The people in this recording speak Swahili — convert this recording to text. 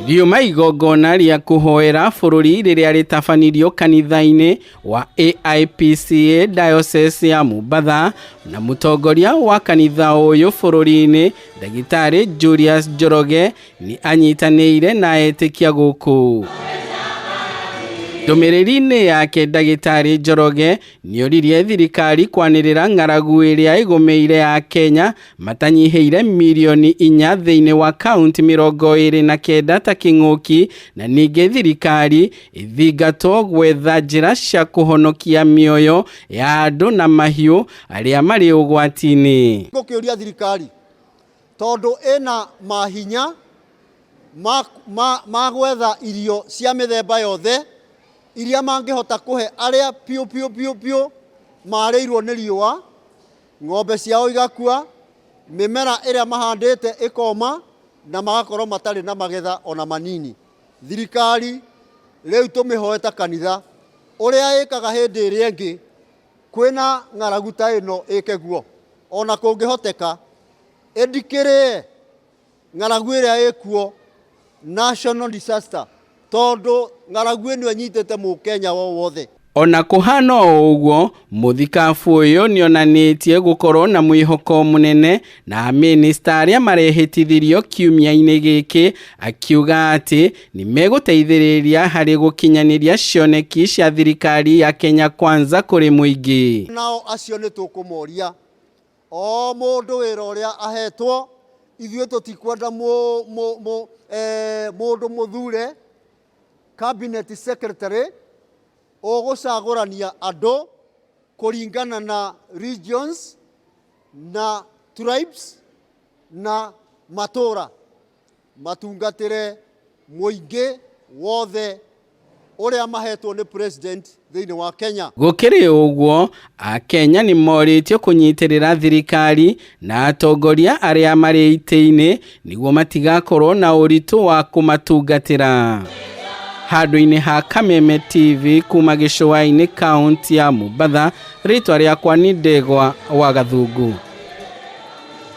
Riuma igongona ria kuhoera bururi riria ritabanirio kanitha-ini wa AIPCA Diocese ya Mombatha na mutongoria wa kanitha uyu bururi-ini Ndagitari Julius Njoroge ni anyitanĩire na etikia guku. Ndumiriri-ini yake Ndagitari Njoroge nioririe thirikari kwanirira ng'aragu iria igumeire ya Kenya matanyiheire milioni 4 thiini wa kaunti 29 ta king'uki, na ningi thirikari ithingatwo gwetha njira cia kuhonokia mioyo ya andu na mahiu aria mari ugwati-ini. Ngukiuria thirikari tondu ina mahinya ma gwetha irio cia mithemba yothe iria mangihota kuhe aria piu mareirwo ni riua, ng'ombe ciao igakua, mimera iria mahandite ikoma na magakorwo matari na magetha ona manini. Thirikari riu tumihoeta kanitha uria ikaga hindi iria ingi kwina ng'aragu ta ino ikeguo, ona kungihoteka endikire ng'aragu iria ikuo national disaster tondu ng'aragu ino nyitete mu Kenya wothe. Ona kuhana uguo muthikabu uyu nionanitie gukorwo na mwihoko munene na minister aria marehitithirio kiumia-ini giki, akiuga ati ni meguteithiriria hari gukinyaniria cioneki cia thirikari ya Kenya Kwanza kuri muingi. Nao acio ni tukumoria o mundu wira uria ahetwo, ithuĩ tutikwenda mundu muthure cabinet secretary ogocagurania andu kuringana na regions na tribes na matura matungatire muingi wothe uria mahetwo ni president thiini wa Kenya. Gukiri uguo Akenya ni moritio kunyitirira thirikari na atongoria aria mari ite-ini niguo matigakorwo na uritu wa kumatungatira. Handu-ini ha Kameme TV kuma Gĩcũa-inĩ kaunti ya Mombatha, ritwa riakwa ni Ndegwa wa Gathungu.